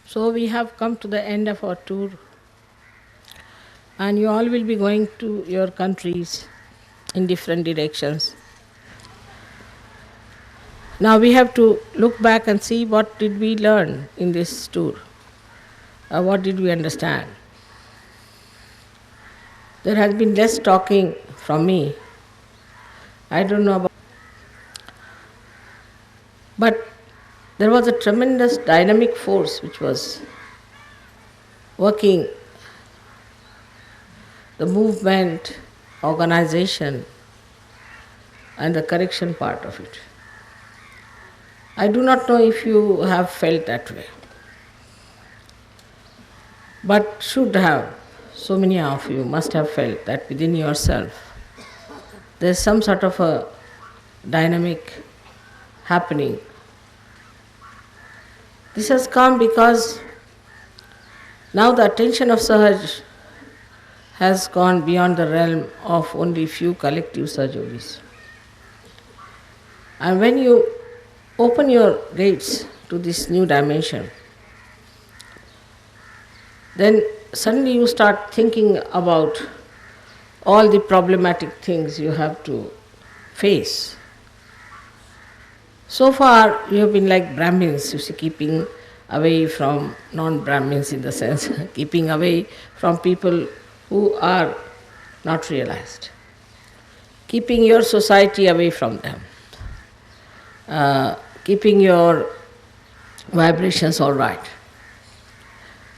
So we have come to the end of our tour, and you all will be going to your countries in different directions. Now we have to look back and see what did we learn in this tour. What did we understand? There has been less talking from me. I don't know about, but there was a tremendous dynamic force which was working the movement, organization, and the correction part of it. I do not know if you have felt that way, but should have. So many of you must have felt that within yourself there is some sort of a dynamic happening. This has come because now the attention of Sahaj has gone beyond the realm of only few collective Sahajogis. And when you open your gates to this new dimension, then suddenly you start thinking about all the problematic things you have to face. So far you have been like Brahmins, you see, keeping away from non-Brahmins in the sense, keeping away from people who are not realized, keeping your society away from them, keeping your vibrations all right,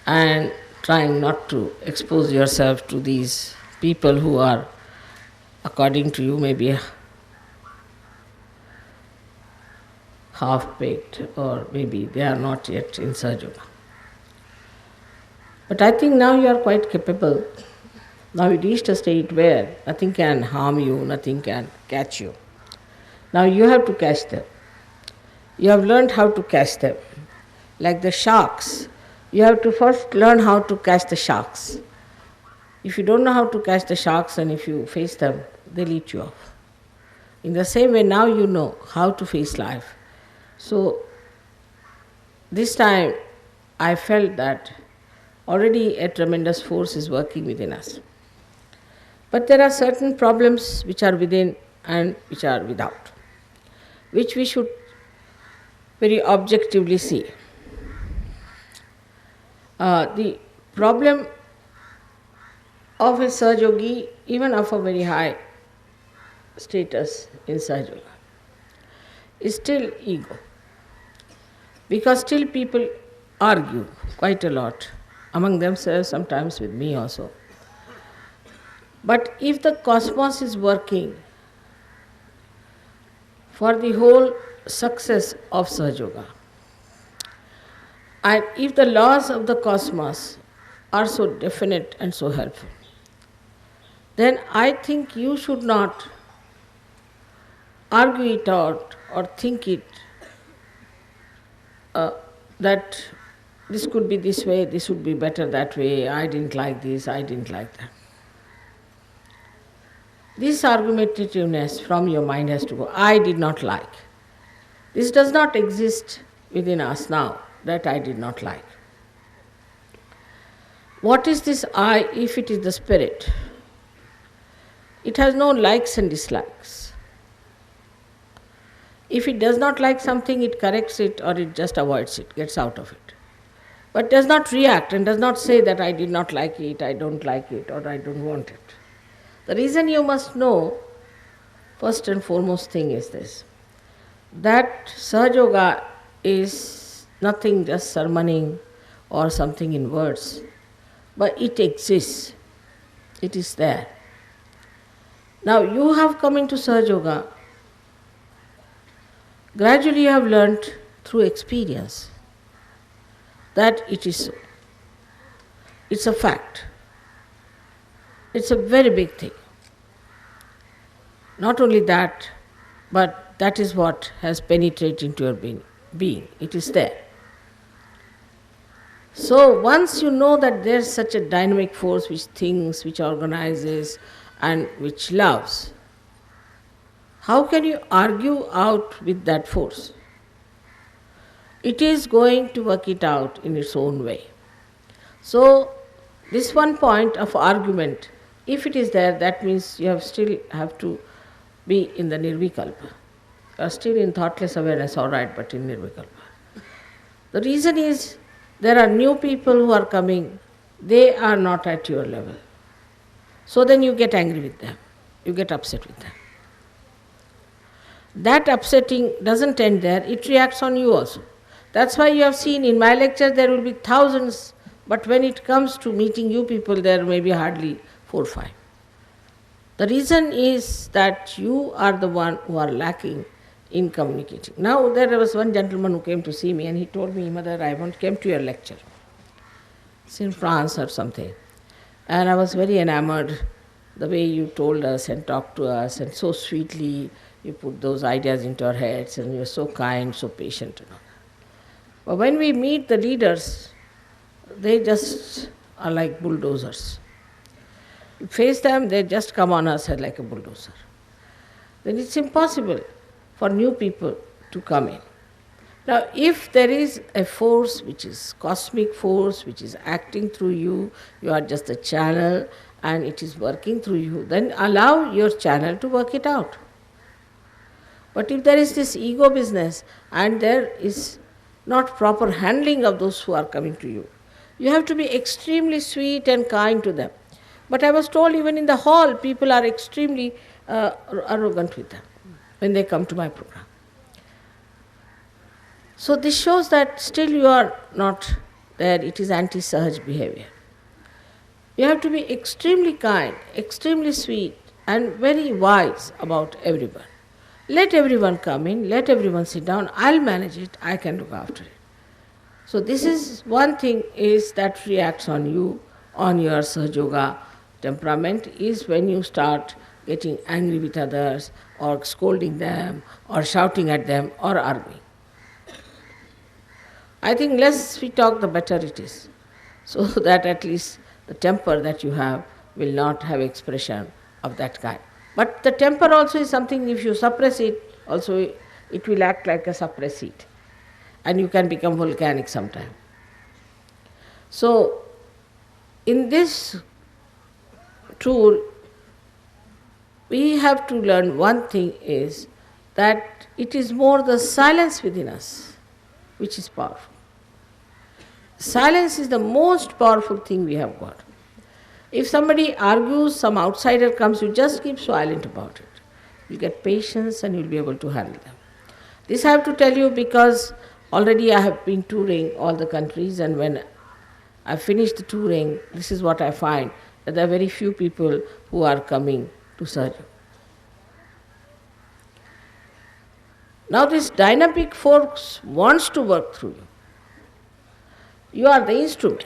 and trying not to expose yourself to these people who are, according to you, maybe half-baked, or maybe they are not yet in Sahaja. But I think now you are quite capable. Now you reached a state where nothing can harm you, nothing can catch you. Now you have to catch them. You have learned how to catch them. Like the sharks, you have to first learn how to catch the sharks. If you don't know how to catch the sharks, and if you face them, they'll eat you off. In the same way, now you know how to face life. So this time I felt that already a tremendous force is working within us. But there are certain problems which are within and which are without, which we should very objectively see. The problem of a Sahajogi, even of a very high status in Sahajoga, is still ego. Because still people argue quite a lot among themselves, sometimes with me also. But if the cosmos is working for the whole success of Sahajoga, and if the laws of the cosmos are so definite and so helpful, then I think you should not argue it out or think it that this could be this way, this would be better that way, I didn't like this, I didn't like that. This argumentativeness from your mind has to go. I did not like. This does not exist within us now, that I did not like. What is this I if it is the spirit? It has no likes and dislikes. If it does not like something, it corrects it or it just avoids it, gets out of it. But does not react and does not say that I did not like it, I don't like it, or I don't want it. The reason you must know, first and foremost thing is this, that Sahajoga is nothing just sermoning or something in words, but it exists. It is there. Now you have come into Sahajoga. Gradually you have learnt through experience that it is so. It's a fact. It's a very big thing. Not only that, but that is what has penetrated into your being. It is there. So once you know that there is such a dynamic force which thinks, which organizes, and which loves, how can you argue out with that force? it is going to work it out in its own way. So, this one point of argument, if it is there, that means you still have to be in the nirvikalpa. You are still in thoughtless awareness, all right, but in nirvikalpa. The reason is there are new people who are coming, they are not at your level. So then you get angry with them, you get upset with them. That upsetting doesn't end there, it reacts on you also. That's why you have seen in my lecture there will be thousands, but when it comes to meeting you people, there may be hardly 4 or 5. The reason is that you are the one who are lacking in communicating. Now there was one gentleman who came to see me and he told me, Mother, I came to your lecture. It's in France or something. And I was very enamored the way you told us and talked to us, and so sweetly you put those ideas into our heads, and you're so kind, so patient. But when we meet the leaders, they just are like bulldozers. You face them, they just come on us like a bulldozer. Then it's impossible for new people to come in. Now, if there is a force which is cosmic force, which is acting through you, you are just a channel and it is working through you, then allow your channel to work it out. But if there is this ego business and there is not proper handling of those who are coming to you, you have to be extremely sweet and kind to them. But I was told even in the hall, people are extremely arrogant with them when they come to my program. So this shows that still you are not there, it is anti-sahaj behavior. You have to be extremely kind, extremely sweet and very wise about everyone. Let everyone come in, let everyone sit down, I'll manage it, I can look after it. So this is one thing is that reacts on you, on your Sahajoga temperament, is when you start getting angry with others or scolding them or shouting at them or arguing. I think less we talk, the better it is, so that at least the temper that you have will not have expression of that kind. But the temper also is something, if you suppress it, also it will act like a suppress heat, and you can become volcanic sometime. So, in this tour, we have to learn one thing is that it is more the silence within us which is powerful. Silence is the most powerful thing we have got. If somebody argues, some outsider comes, you just keep silent about it. You get patience and you'll be able to handle them. This I have to tell you because already I have been touring all the countries, and when I finish the touring, this is what I find, that there are very few people who are coming to Sahaja. Now this dynamic force wants to work through you. You are the instrument.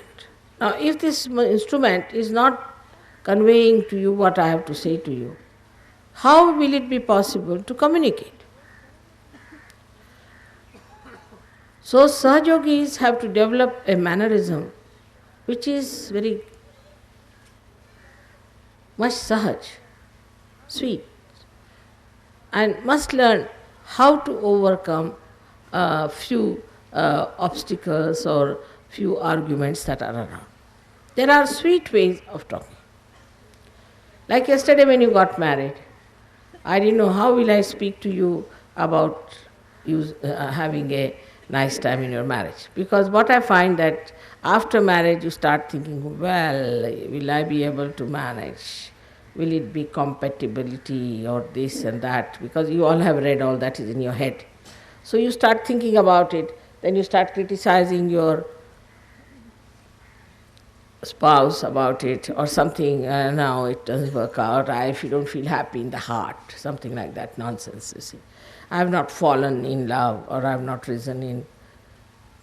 Now if this instrument is not conveying to you what I have to say to you, how will it be possible to communicate? So Sahajogis have to develop a mannerism which is very much Sahaj, sweet, and must learn how to overcome a few obstacles or few arguments that are around. There are sweet ways of talking. Like yesterday when you got married, I didn't know how will I speak to you about you having a nice time in your marriage. Because what I find that after marriage you start thinking, well, will I be able to manage? Will it be compatibility or this and that? Because you all have read all that is in your head. So you start thinking about it, then you start criticizing your spouse about it or something, no, it doesn't work out, if you don't feel happy in the heart, something like that nonsense, you see. I have not fallen in love or I have not risen in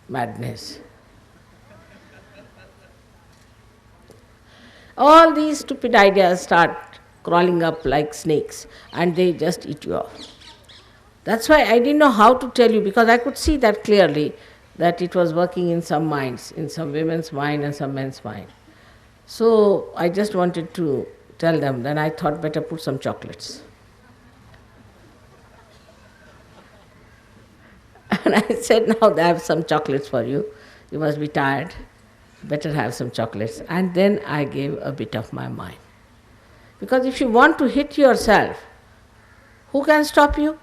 madness. All these stupid ideas start crawling up like snakes and they just eat you up. That's why I didn't know how to tell you, because I could see that clearly that it was working in some minds, in some women's mind and some men's mind. So I just wanted to tell them, then I thought better put some chocolates. And I said, now I have some chocolates for you. You must be tired. Better have some chocolates. And then I gave a bit of my mind. Because if you want to hit yourself, who can stop you?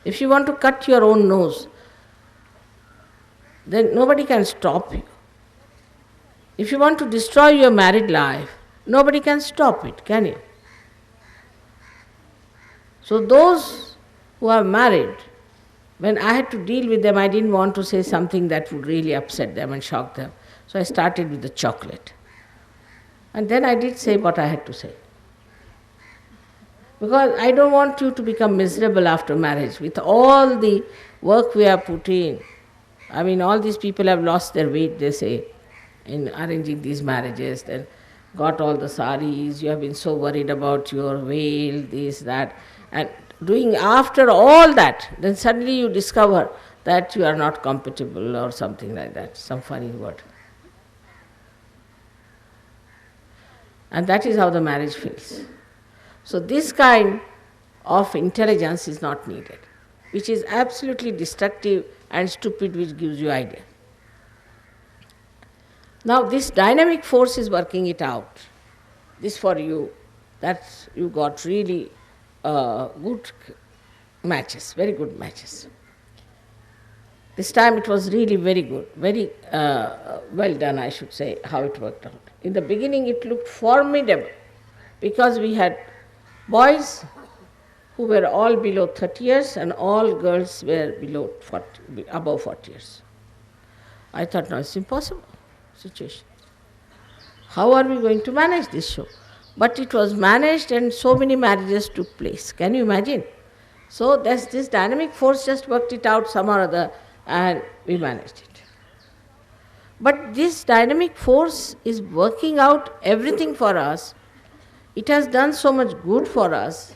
If you want to cut your own nose, then nobody can stop you. If you want to destroy your married life, nobody can stop it, can you? So those who are married, when I had to deal with them, I didn't want to say something that would really upset them and shock them. So I started with the chocolate. And then I did say what I had to say. Because I don't want you to become miserable after marriage. With all the work we have put in, I mean, all these people have lost their weight, they say, in arranging these marriages. Then got all the saris, you have been so worried about your veil, this, that. And doing after all that, then suddenly you discover that you are not compatible or something like that, some funny word. And that is how the marriage feels. So this kind of intelligence is not needed, which is absolutely destructive and stupid, which gives you idea. Now this dynamic force is working it out. This for you, that you got really good matches, very good matches. This time it was really very good, very well done, I should say, how it worked out. In the beginning it looked formidable because we had boys who were all below 30 years and all girls were below 40, above 40 years. I thought, no, it's impossible situation. How are we going to manage this show? But it was managed and so many marriages took place. Can you imagine? So this dynamic force just worked it out somehow or other and we managed it. But this dynamic force is working out everything for us. It has done so much good for us.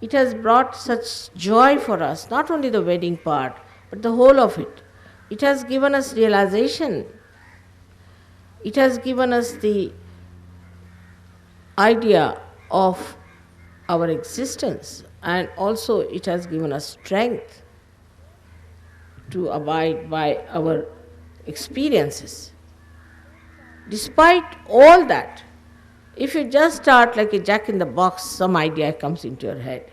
It has brought such joy for us, not only the wedding part, but the whole of it. It has given us realization. It has given us the idea of our existence, and also it has given us strength to abide by our experiences. Despite all that, if you just start like a jack in the box, some idea comes into your head,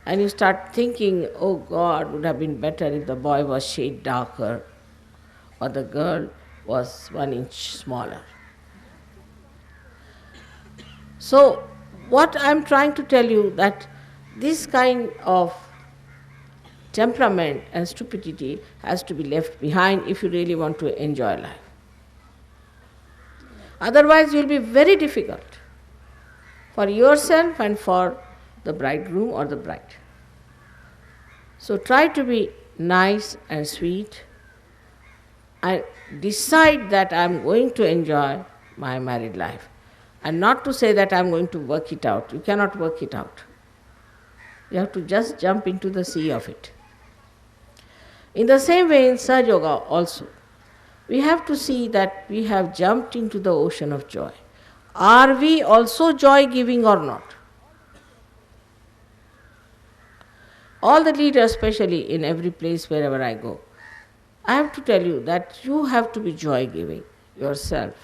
and you start thinking, oh God, would have been better if the boy was shade darker or the girl was 1 inch smaller. So what I'm trying to tell you, that this kind of temperament and stupidity has to be left behind if you really want to enjoy life. Otherwise it will be very difficult for yourself and for the bridegroom or the bride. So try to be nice and sweet and decide that I'm going to enjoy my married life. And not to say that I'm going to work it out. You cannot work it out. You have to just jump into the sea of it. In the same way in Sahaja Yoga also, we have to see that we have jumped into the ocean of joy. Are we also joy-giving or not? All the leaders, especially in every place wherever I go, I have to tell you that you have to be joy-giving yourself.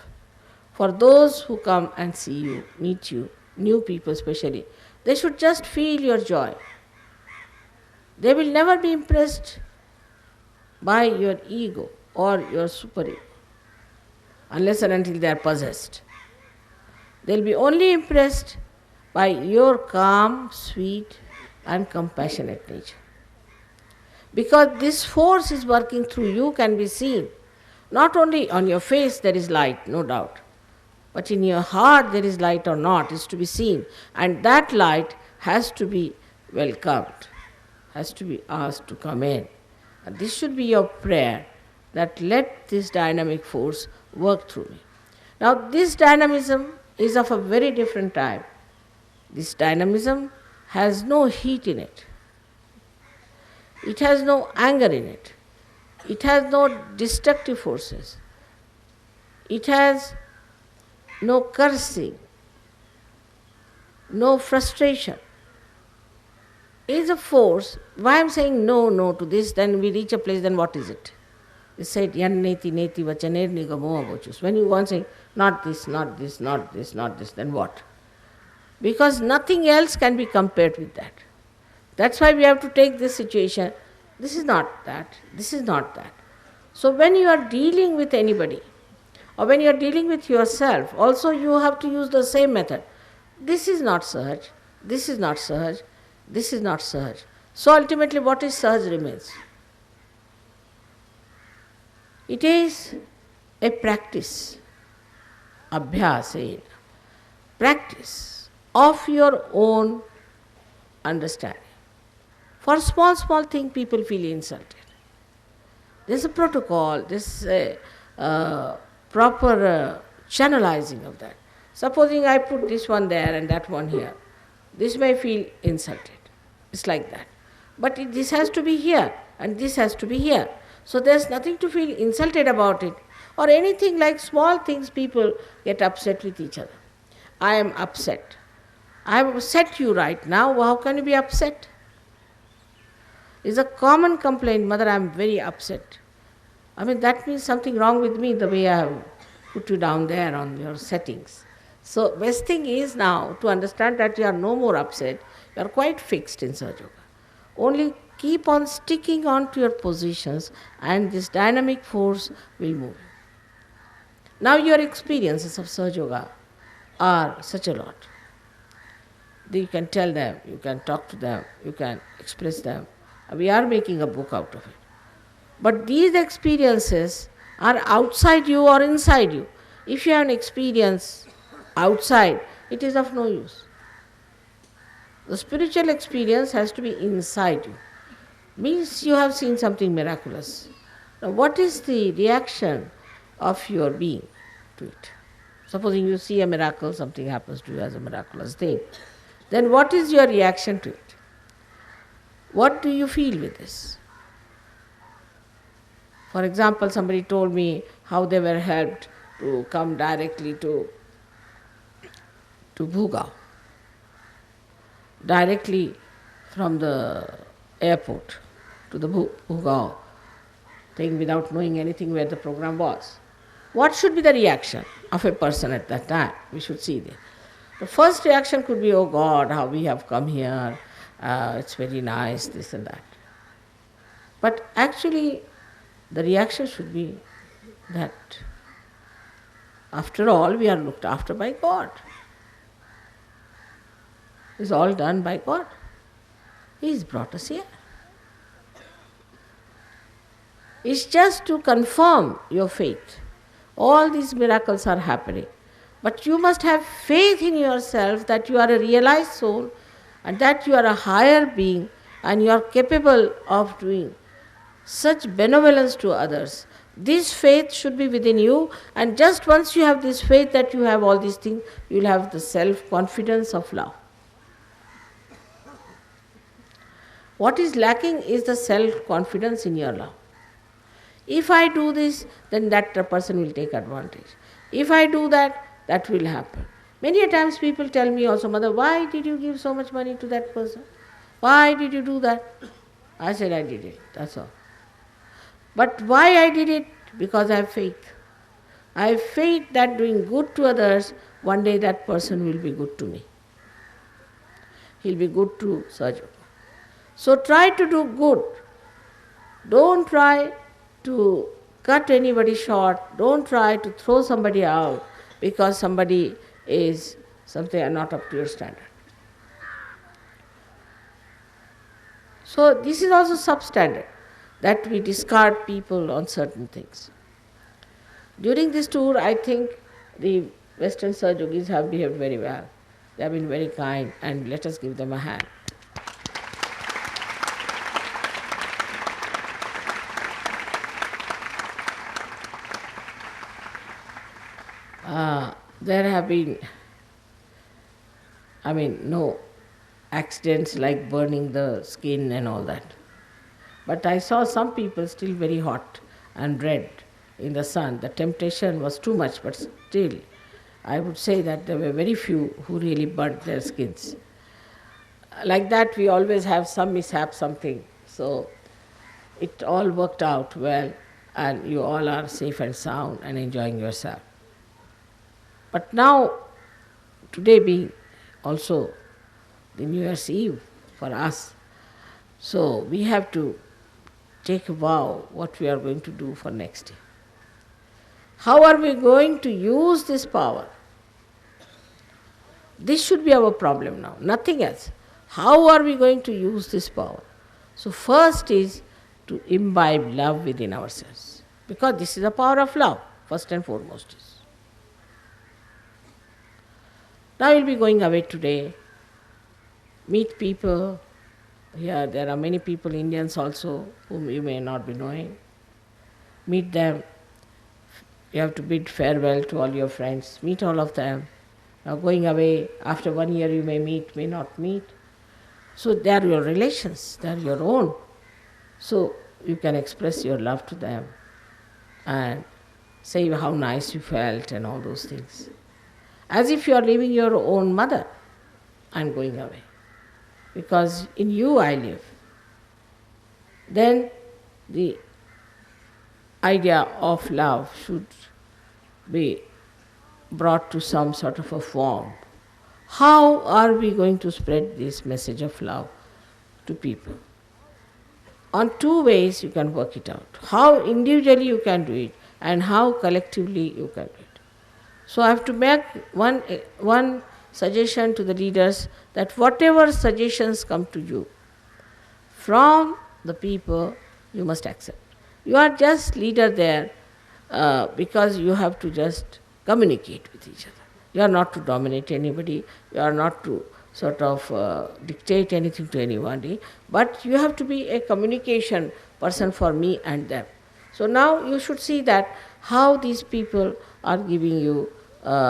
For those who come and see you, meet you, new people especially, they should just feel your joy. They will never be impressed by your ego or your superego, unless and until they are possessed. They will be only impressed by your calm, sweet and compassionate nature. Because this force is working through you, can be seen. Not only on your face there is light, no doubt, but in your heart there is light or not, is to be seen. And that light has to be welcomed, has to be asked to come in. And this should be your prayer, that let this dynamic force work through me. Now this dynamism is of a very different type. This dynamism has no heat in it. It has no anger in it. It has no destructive forces. It has no cursing, no frustration. is a force. Why I am saying no, no to this, then we reach a place, then what is it? It's said, yan neti neti vachaner nigamo avochus. When you go on saying, not this, not this, not this, not this, then what? Because nothing else can be compared with that. That's why we have to take this situation. This is not that, this is not that. So when you are dealing with anybody, or when you are dealing with yourself, also you have to use the same method. This is not Sahaj, this is not Sahaj, this is not Sahaj. So ultimately what is Sahaj remains. It is a practice, abhyas, practice of your own understanding. For small, small thing, people feel insulted. There's a protocol, there's a proper channelizing of that. Supposing I put this one there and that one here, this may feel insulted. It's like that. But this has to be here and this has to be here. So there's nothing to feel insulted about it. Or anything like small things, people get upset with each other. I am upset. I have upset you right now, how can you be upset? It's a common complaint, mother, I am very upset. I mean, that means something wrong with me, the way I have put you down there on your settings. So best thing is now to understand that you are no more upset, you are quite fixed in Sahaja Yoga. Only keep on sticking on to your positions and this dynamic force will move. Now your experiences of Sahaja Yoga are such a lot. You can tell them, you can talk to them, you can express them. We are making a book out of it. But these experiences are outside you or inside you. If you have an experience outside, it is of no use. The spiritual experience has to be inside you. Means you have seen something miraculous. Now what is the reaction of your being to it? Supposing you see a miracle, something happens to you as a miraculous thing. Then what is your reaction to it? What do you feel with this? For example, somebody told me how they were helped to come directly to Bhugaon, directly from the airport to the Bhugaon thing without knowing anything where the program was. What should be the reaction of a person at that time? We should see this. The first reaction could be, oh God, how we have come here, it's very nice, this and that. But actually, the reaction should be that, after all, we are looked after by God. It's all done by God. He's brought us here. It's just to confirm your faith. All these miracles are happening. But you must have faith in yourself that you are a realized soul and that you are a higher being and you are capable of doing such benevolence to others. This faith should be within you, and just once you have this faith that you have all these things, you will have the self-confidence of love. What is lacking is the self-confidence in your love. If I do this, then that person will take advantage. If I do that, that will happen. Many a times people tell me also, Mother, why did you give so much money to that person? Why did you do that? I said, I did it, that's all. But why I did it? Because I have faith. I have faith that doing good to others, one day that person will be good to me. He'll be good to Sahaja Yoga. So try to do good. Don't try to cut anybody short. Don't try to throw somebody out because somebody is something not up to your standard. So this is also substandard, that we discard people on certain things. During this tour, I think the Western Sahaja Yogis have behaved very well. They have been very kind, and let us give them a hand. There have been, no accidents like burning the skin and all that. But I saw some people still very hot and red in the sun. The temptation was too much, but still, I would say that there were very few who really burnt their skins. Like that, we always have some mishap, something. So it all worked out well, and you all are safe and sound and enjoying yourself. But now, today being also the New Year's Eve for us, so we have to take a vow what we are going to do for next year. How are we going to use this power? This should be our problem now, nothing else. How are we going to use this power? So first is to imbibe love within ourselves, because this is the power of love, first and foremost is. Now we'll be going away today, meet people. Here there are many people, Indians also, whom you may not be knowing. Meet them. You have to bid farewell to all your friends. Meet all of them. Now going away, after 1 year you may meet, may not meet. So they are your relations, they are your own. So you can express your love to them and say how nice you felt and all those things. As if you are leaving your own mother and going away. Because in you I live. Then the idea of love should be brought to some sort of a form. How are we going to spread this message of love to people? On two ways you can work it out. How individually you can do it and how collectively you can do it. So I have to make one suggestion to the leaders, that whatever suggestions come to you from the people, you must accept. You are just leader there because you have to just communicate with each other. You are not to dominate anybody, you are not to sort of dictate anything to anybody, but you have to be a communication person for me and them. So now you should see that how these people are giving you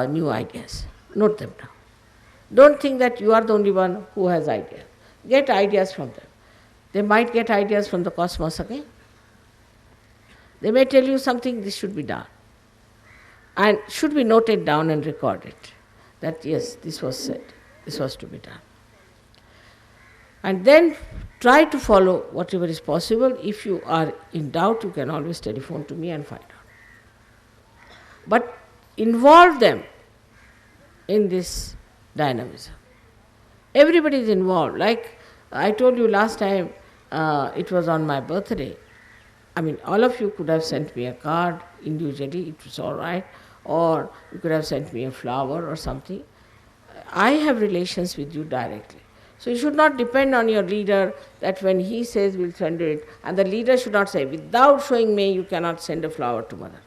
new ideas. Note them down. Don't think that you are the only one who has ideas. Get ideas from them. They might get ideas from the cosmos again. They may tell you something, this should be done. And should be noted down and recorded. That yes, this was said, this was to be done. And then try to follow whatever is possible. If you are in doubt, you can always telephone to me and find out. But involve them in this dynamism. Everybody is involved. Like I told you last time, it was on my birthday. I mean, all of you could have sent me a card individually, it was all right, or you could have sent me a flower or something. I have relations with you directly. So you should not depend on your leader that when he says we'll send it, and the leader should not say, without showing me, you cannot send a flower to mother.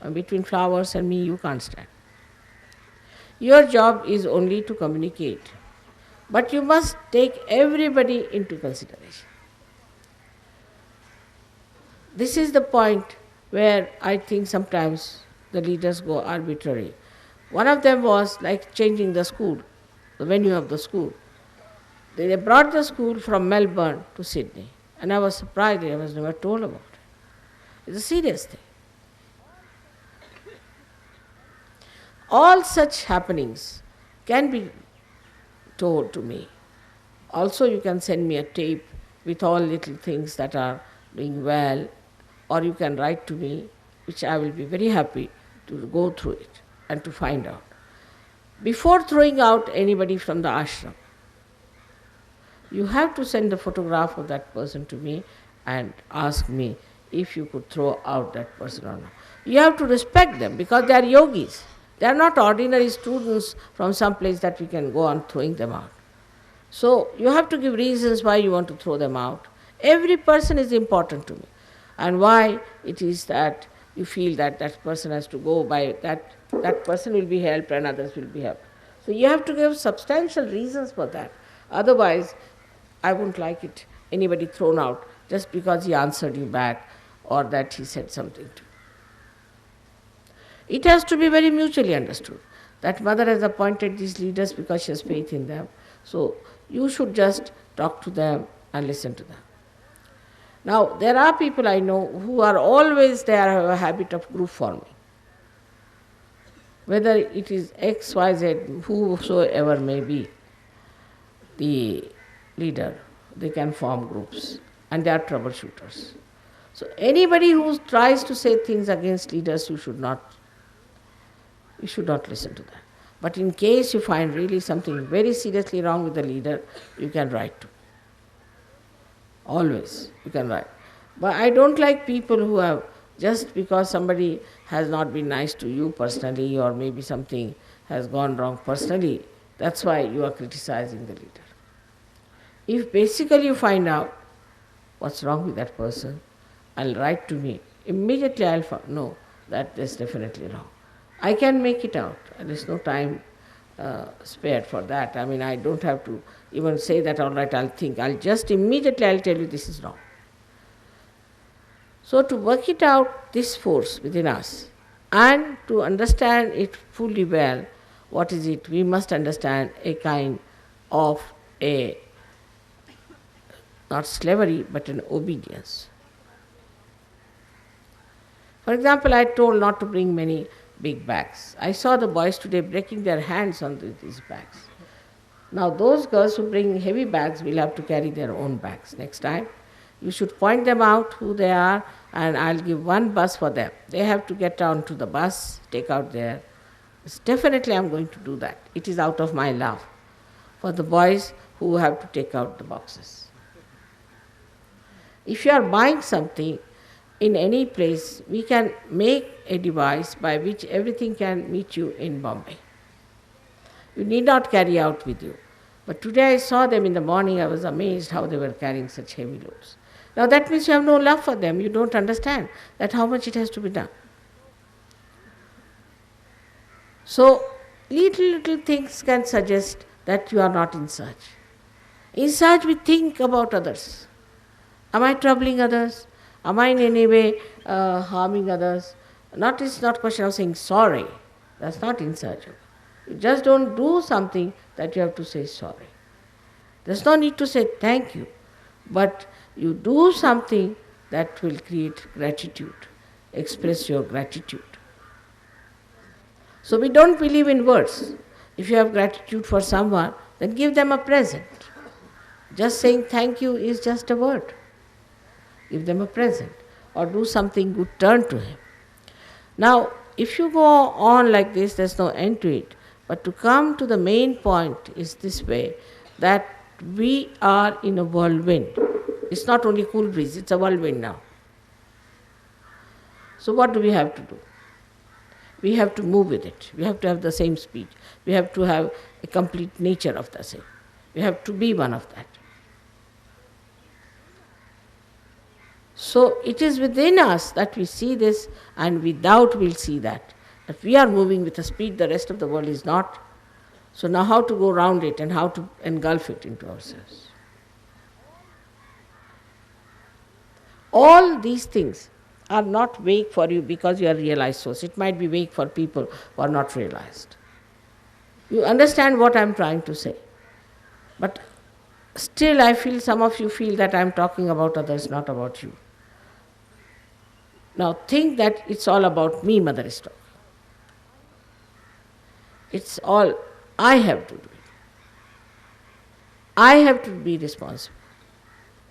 And between flowers and me, you can't stand. Your job is only to communicate, but you must take everybody into consideration. This is the point where I think sometimes the leaders go arbitrary. One of them was like changing the school, the venue of the school. They brought the school from Melbourne to Sydney, and I was surprised, I was never told about it. It's a serious thing. All such happenings can be told to me. Also you can send me a tape with all little things that are doing well, or you can write to me, which I will be very happy to go through it and to find out. Before throwing out anybody from the ashram, you have to send the photograph of that person to me and ask me if you could throw out that person or not. You have to respect them because they are yogis. They are not ordinary students from some place that we can go on throwing them out. So you have to give reasons why you want to throw them out. Every person is important to me. And why it is that you feel that that person has to go by, that person will be helped and others will be helped. So you have to give substantial reasons for that. Otherwise, I wouldn't like it, anybody thrown out just because he answered you back or that he said something to you. It has to be very mutually understood that mother has appointed these leaders because she has faith in them. So you should just talk to them and listen to them. Now, there are people I know who are always there, have a habit of group forming. Whether it is X, Y, Z, whosoever may be. the leader. They can form groups, and they are troubleshooters. So anybody who tries to say things against leaders, you should not listen to that. But in case you find really something very seriously wrong with the leader, you can write to. Always you can write. But I don't like people who have, just because somebody has not been nice to you personally, or maybe something has gone wrong personally, that's why you are criticizing the leader. If basically you find out what's wrong with that person, I'll write to me. Immediately I'll know that there's definitely wrong. I can make it out. There's no time spared for that. I mean, I don't have to even say that, all right, I'll think. I'll tell you this is wrong. So to work it out, this force within us, and to understand it fully well, what is it? We must understand a kind of not slavery, but an obedience. For example, I told not to bring many big bags. I saw the boys today breaking their hands on these bags. Now those girls who bring heavy bags will have to carry their own bags next time. You should point them out who they are, and I'll give one bus for them. They have to get down to the bus, take out their... Definitely I'm going to do that. It is out of my love for the boys who have to take out the boxes. If you are buying something in any place, we can make a device by which everything can meet you in Bombay. You need not carry out with you. But today I saw them in the morning, I was amazed how they were carrying such heavy loads. Now that means you have no love for them, you don't understand that how much it has to be done. So little things can suggest that you are not in search. In search we think about others. Am I troubling others? Am I in any way harming others? It's not a question of saying sorry. That's not in search of. You just don't do something that you have to say sorry. There's no need to say thank you, but you do something that will create gratitude, express your gratitude. So we don't believe in words. If you have gratitude for someone, then give them a present. Just saying thank you is just a word. Give them a present, or do something good, turn to him. Now, if you go on like this, there's no end to it. But to come to the main point is this way, that we are in a whirlwind. It's not only cool breeze, it's a whirlwind now. So what do we have to do? We have to move with it. We have to have the same speed. We have to have a complete nature of the same. We have to be one of that. So it is within us that we see this, and without we'll see that we are moving with a speed the rest of the world is not. So now how to go around it and how to engulf it into ourselves. All these things are not vague for you because you are realized souls. It might be vague for people who are not realized. You understand what I am trying to say. But still I feel some of you feel that I am talking about others, not about you. Now think that it's all about me, Mother is talking. It's all I have to do it. I have to be responsible.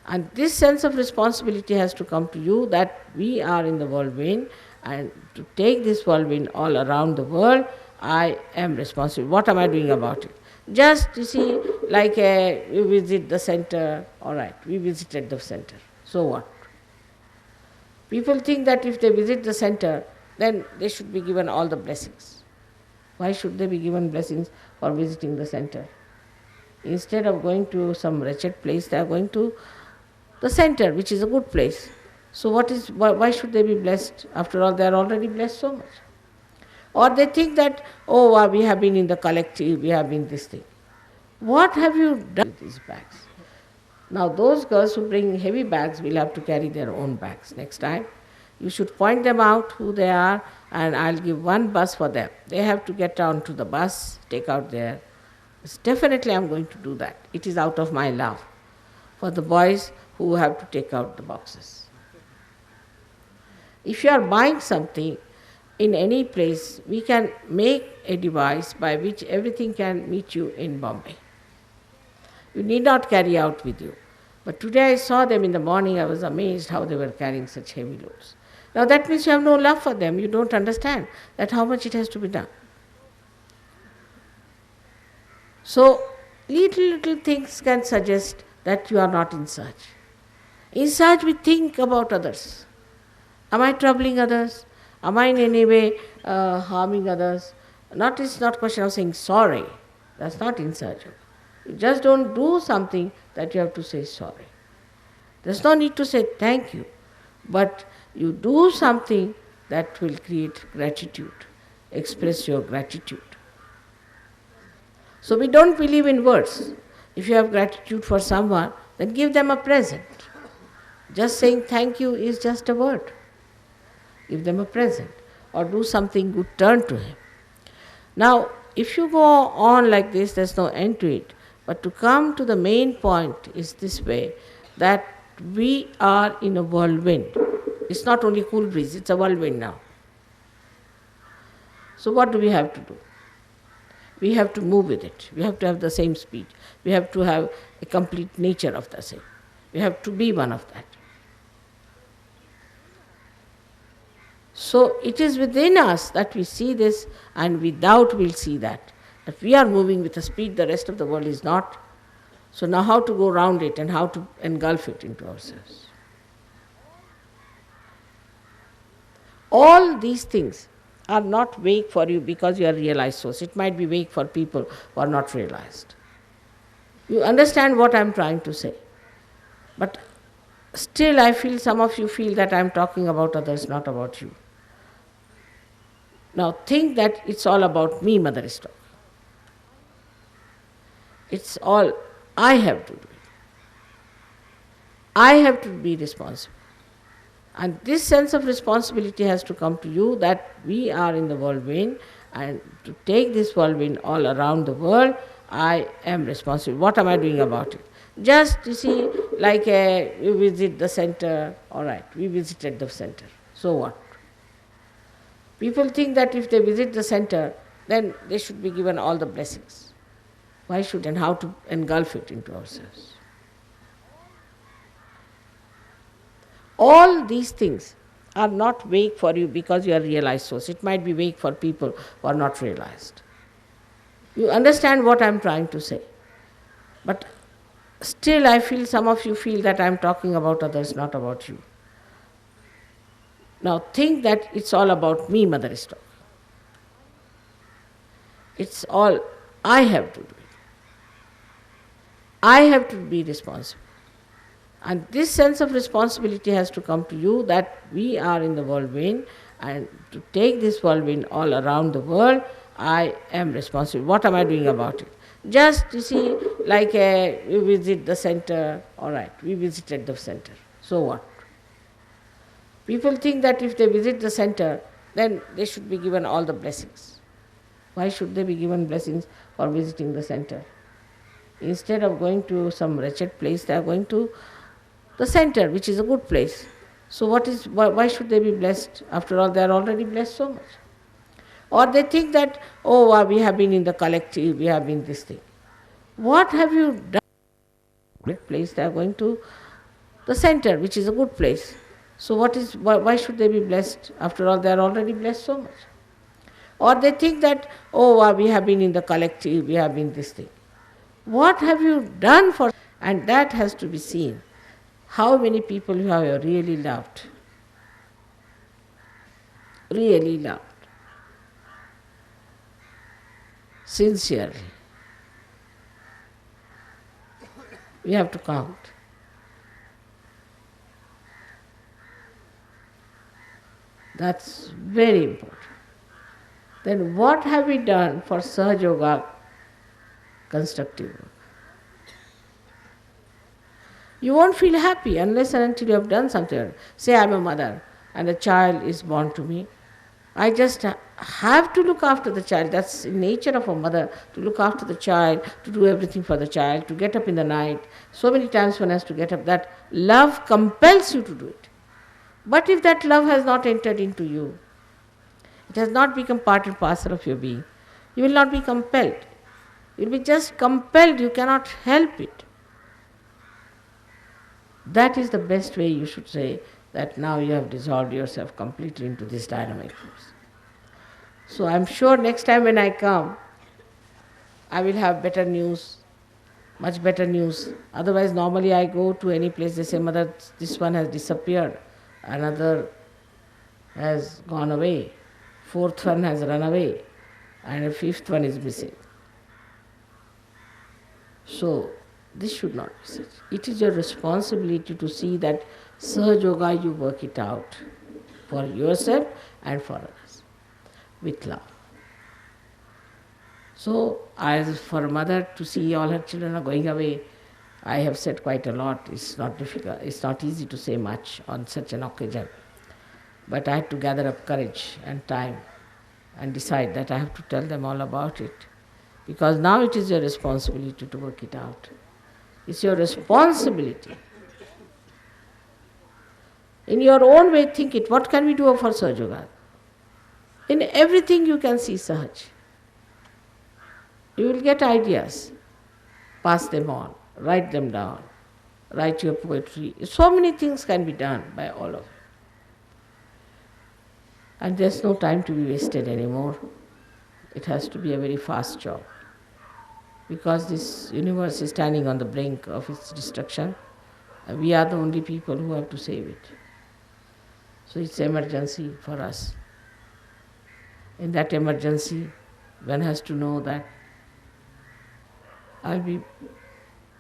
And this sense of responsibility has to come to you, that we are in the whirlwind, and to take this whirlwind all around the world, I am responsible. What am I doing about it? Just, you see, like you visit the center, all right, we visited the center. So what? People think that if they visit the center, then they should be given all the blessings. Why should they be given blessings for visiting the center? Instead of going to some wretched place, they are going to the center, which is a good place. So why should they be blessed? After all, they are already blessed so much. Or they think that, we have been in the collective, we have been this thing. What have you done with these bags? Now those girls who bring heavy bags will have to carry their own bags next time. You should point them out who they are, and I'll give one bus for them. They have to get down to the bus, take out their... Definitely I'm going to do that. It is out of my love for the boys who have to take out the boxes. If you are buying something in any place, we can make a device by which everything can meet you in Bombay. You need not carry out with you. But today I saw them in the morning, I was amazed how they were carrying such heavy loads. Now that means you have no love for them, you don't understand that how much it has to be done. So, little things can suggest that you are not in search. In search, we think about others. Am I troubling others? Am I in any way harming others? It's not a question of saying sorry. That's not in search. You just don't do something that you have to say sorry. There's no need to say thank you, but you do something that will create gratitude, express your gratitude. So we don't believe in words. If you have gratitude for someone, then give them a present. Just saying thank you is just a word. Give them a present or do something good, turn to him. Now, if you go on like this, there's no end to it. But to come to the main point is this way, that we are in a whirlwind. It's not only cool breeze, it's a whirlwind now. So what do we have to do? We have to move with it. We have to have the same speed. We have to have a complete nature of the same. We have to be one of that. So it is within us that we see this, and without we'll see that we are moving with a speed the rest of the world is not. So now how to go around it and how to engulf it into ourselves. All these things are not vague for you because you are realized souls. It might be vague for people who are not realized. You understand what I am trying to say. But still I feel some of you feel that I am talking about others, not about you. Now think that it's all about me, Mother is talking. It's all I have to do it. I have to be responsible. And this sense of responsibility has to come to you, that we are in the whirlwind, and to take this whirlwind all around the world, I am responsible. What am I doing about it? Just, you see, like you visit the center, all right, we visited the center. So what? People think that if they visit the center, then they should be given all the blessings. Why should, and how to engulf it into ourselves? All these things are not vague for you because you are realized souls. It might be vague for people who are not realized. You understand what I am trying to say. But still I feel some of you feel that I am talking about others, not about you. Now think that it's all about me, Mother is talking. It's all I have to do it. I have to be responsible. And this sense of responsibility has to come to you, that we are in the whirlwind, and to take this whirlwind all around the world, I am responsible. What am I doing about it? Just, you see, like you visit the center, all right, we visited the center. So what? People think that if they visit the center, then they should be given all the blessings. Why should they be given blessings for visiting the center? Instead of going to some wretched place, they are going to the center, which is a good place. So why should they be blessed? After all, they are already blessed so much. Or they think that, we have been in the collective, we have been this thing. What have you done? Great place, they are going to the center, which is a good place. So why should they be blessed? After all, they are already blessed so much. Or they think that, we have been in the collective, we have been this thing. What have you done for? And that has to be seen. How many people you have really loved? Really loved. Sincerely. We have to count. That's very important. Then what have we done for Sahaja Yoga constructive work? You won't feel happy unless and until you have done something. Say I am a mother and a child is born to me. I just have to look after the child. That's the nature of a mother, to look after the child, to do everything for the child, to get up in the night. So many times one has to get up. That love compels you to do it. But if that love has not entered into you, it has not become part and parcel of your being, you will not be compelled. You will be just compelled, you cannot help it. That is the best way you should say that now you have dissolved yourself completely into this dynamic force. So I'm sure next time when I come, I will have better news, much better news. Otherwise, normally I go to any place, they say, Mother, this one has disappeared, another has gone away, fourth one has run away, and a fifth one is missing. So, this should not be such. It is your responsibility to see that Sahaja Yoga you work it out for yourself and for others with love. So, as for a mother to see all her children are going away, I have said quite a lot. It's not difficult, it's not easy to say much on such an occasion. But I had to gather up courage and time and decide that I have to tell them all about it. Because now it is your responsibility to work it out. It's your responsibility. In your own way, think it. What can we do for Sahaja Yoga? In everything you can see Sahaj. You will get ideas. Pass them on. Write them down. Write your poetry. So many things can be done by all of you. And there's no time to be wasted anymore. It has to be a very fast job. Because this universe is standing on the brink of its destruction, and we are the only people who have to save it. So it's emergency for us. In that emergency, one has to know that I'll be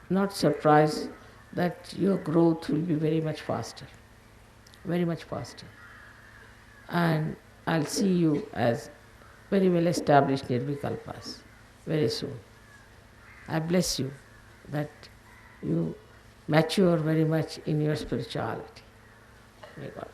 not surprised that your growth will be very much faster, very much faster. And I'll see you as very well established Nirvikalpas very soon. I bless you that you mature very much in your spirituality. May God